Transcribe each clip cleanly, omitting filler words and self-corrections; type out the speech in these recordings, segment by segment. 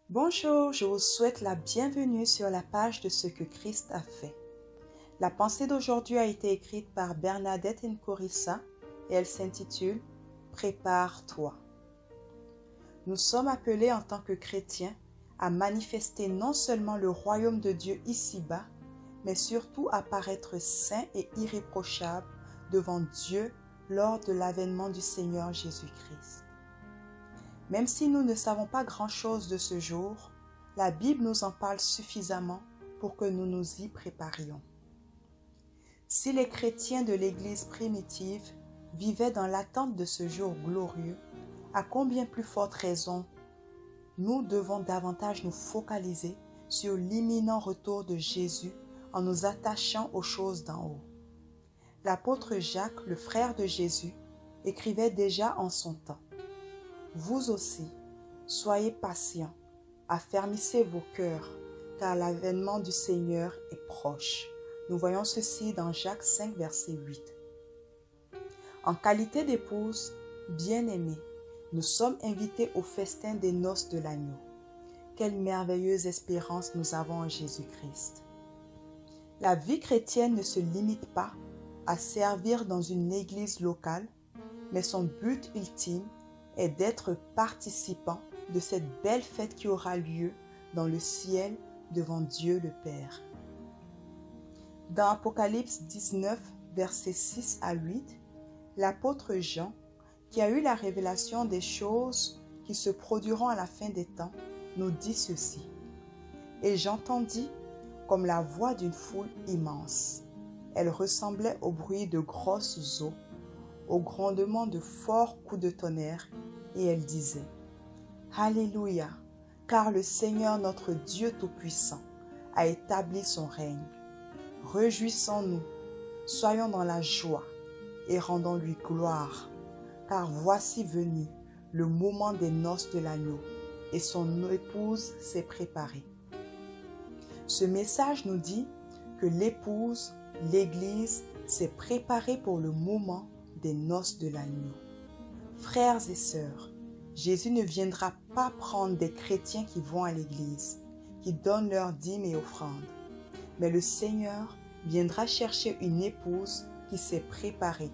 Bonjour, je vous souhaite la bienvenue sur la page de ce que Christ a fait. La pensée d'aujourd'hui a été écrite par Bernadette Nkorissa et elle s'intitule « Prépare-toi ». Nous sommes appelés en tant que chrétiens à manifester non seulement le royaume de Dieu ici-bas, mais surtout à paraître saints et irréprochables devant Dieu lors de l'avènement du Seigneur Jésus-Christ. Même si nous ne savons pas grand-chose de ce jour, la Bible nous en parle suffisamment pour que nous nous y préparions. Si les chrétiens de l'Église primitive vivaient dans l'attente de ce jour glorieux, à combien plus forte raison nous devons davantage nous focaliser sur l'imminent retour de Jésus en nous attachant aux choses d'en haut. L'apôtre Jacques, le frère de Jésus, écrivait déjà en son temps: vous aussi, soyez patients, affermissez vos cœurs, car l'avènement du Seigneur est proche. Nous voyons ceci dans Jacques 5, verset 8. En qualité d'épouse bien-aimée, nous sommes invités au festin des noces de l'agneau. Quelle merveilleuse espérance nous avons en Jésus-Christ. La vie chrétienne ne se limite pas à servir dans une église locale, mais son but ultime est d'être participant de cette belle fête qui aura lieu dans le ciel devant Dieu le Père. Dans Apocalypse 19, versets 6 à 8, l'apôtre Jean, qui a eu la révélation des choses qui se produiront à la fin des temps, nous dit ceci: « Et j'entendis comme la voix d'une foule immense. Elle ressemblait au bruit de grosses eaux, au grondement de forts coups de tonnerre, et elle disait: Alléluia, car le Seigneur notre Dieu Tout-Puissant a établi son règne. Réjouissons-nous, soyons dans la joie et rendons-lui gloire, car voici venu le moment des noces de l'agneau, et son épouse s'est préparée. » Ce message nous dit que l'épouse, l'Église, s'est préparée pour le moment des noces de l'agneau. Frères et sœurs, Jésus ne viendra pas prendre des chrétiens qui vont à l'église, qui donnent leurs dîmes et offrandes, mais le Seigneur viendra chercher une épouse qui s'est préparée,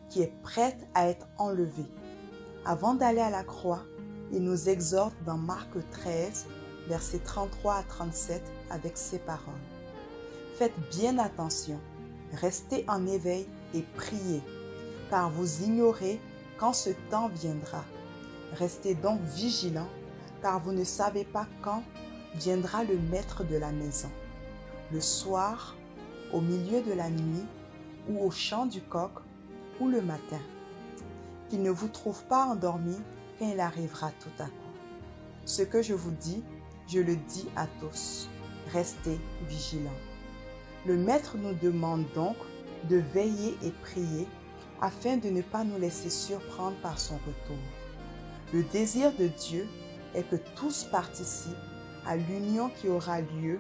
qui est prête à être enlevée. Avant d'aller à la croix, il nous exhorte dans Marc 13, versets 33 à 37, avec ces paroles: « Faites bien attention, restez en éveil et priez, car vous ignorez quand ce temps viendra. Restez donc vigilants, car vous ne savez pas quand viendra le maître de la maison, le soir, au milieu de la nuit, ou au chant du coq, ou le matin. Qu'il ne vous trouve pas endormis quand il arrivera tout à coup. Ce que je vous dis, je le dis à tous. Restez vigilants. » Le maître nous demande donc de veiller et prier afin de ne pas nous laisser surprendre par son retour. Le désir de Dieu est que tous participent à l'union qui aura lieu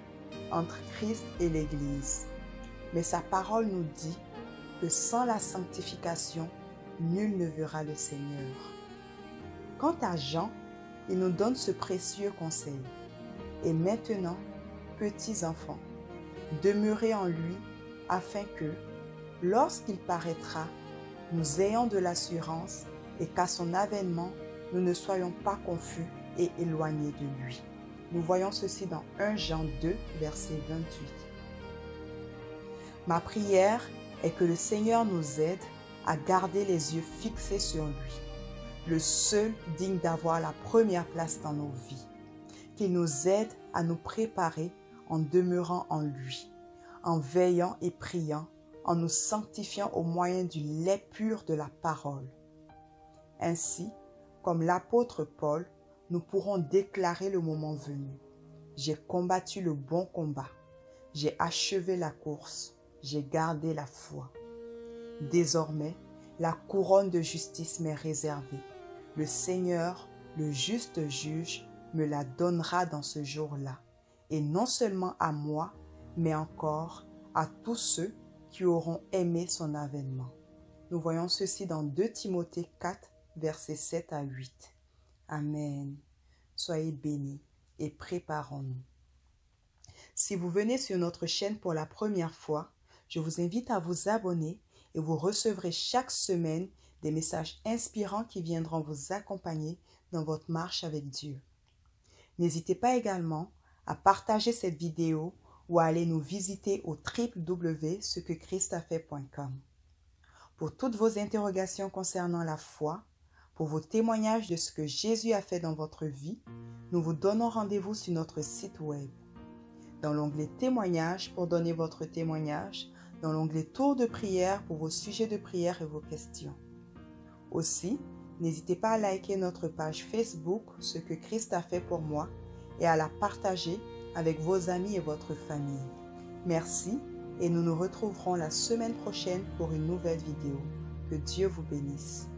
entre Christ et l'Église. Mais sa parole nous dit que sans la sanctification, nul ne verra le Seigneur. Quant à Jean, il nous donne ce précieux conseil: « Et maintenant, petits enfants, demeurez en lui, afin que, lorsqu'il paraîtra, nous ayons de l'assurance et qu'à son avènement, nous ne soyons pas confus et éloignés de lui. » Nous voyons ceci dans 1 Jean 2, verset 28. Ma prière est que le Seigneur nous aide à garder les yeux fixés sur lui, le seul digne d'avoir la première place dans nos vies. Qu'il nous aide à nous préparer en demeurant en lui, en veillant et priant, en nous sanctifiant au moyen du lait pur de la parole. Ainsi, comme l'apôtre Paul, nous pourrons déclarer le moment venu: « J'ai combattu le bon combat, j'ai achevé la course, j'ai gardé la foi. Désormais, la couronne de justice m'est réservée. Le Seigneur, le juste juge, me la donnera dans ce jour-là, et non seulement à moi, mais encore à tous ceux qui auront aimé son avènement. » Nous voyons ceci dans 2 Timothée 4, versets 7 à 8. Amen. Soyez bénis et préparons-nous. Si vous venez sur notre chaîne pour la première fois, je vous invite à vous abonner et vous recevrez chaque semaine des messages inspirants qui viendront vous accompagner dans votre marche avec Dieu. N'hésitez pas également à partager cette vidéo ou à aller nous visiter au www.cequechristafait.com. Pour toutes vos interrogations concernant la foi, pour vos témoignages de ce que Jésus a fait dans votre vie, nous vous donnons rendez-vous sur notre site web. Dans l'onglet Témoignages pour donner votre témoignage, dans l'onglet Tour de prière pour vos sujets de prière et vos questions. Aussi, n'hésitez pas à liker notre page Facebook « Ce que Christ a fait pour moi » et à la partager avec vos amis et votre famille. Merci et nous nous retrouverons la semaine prochaine pour une nouvelle vidéo. Que Dieu vous bénisse.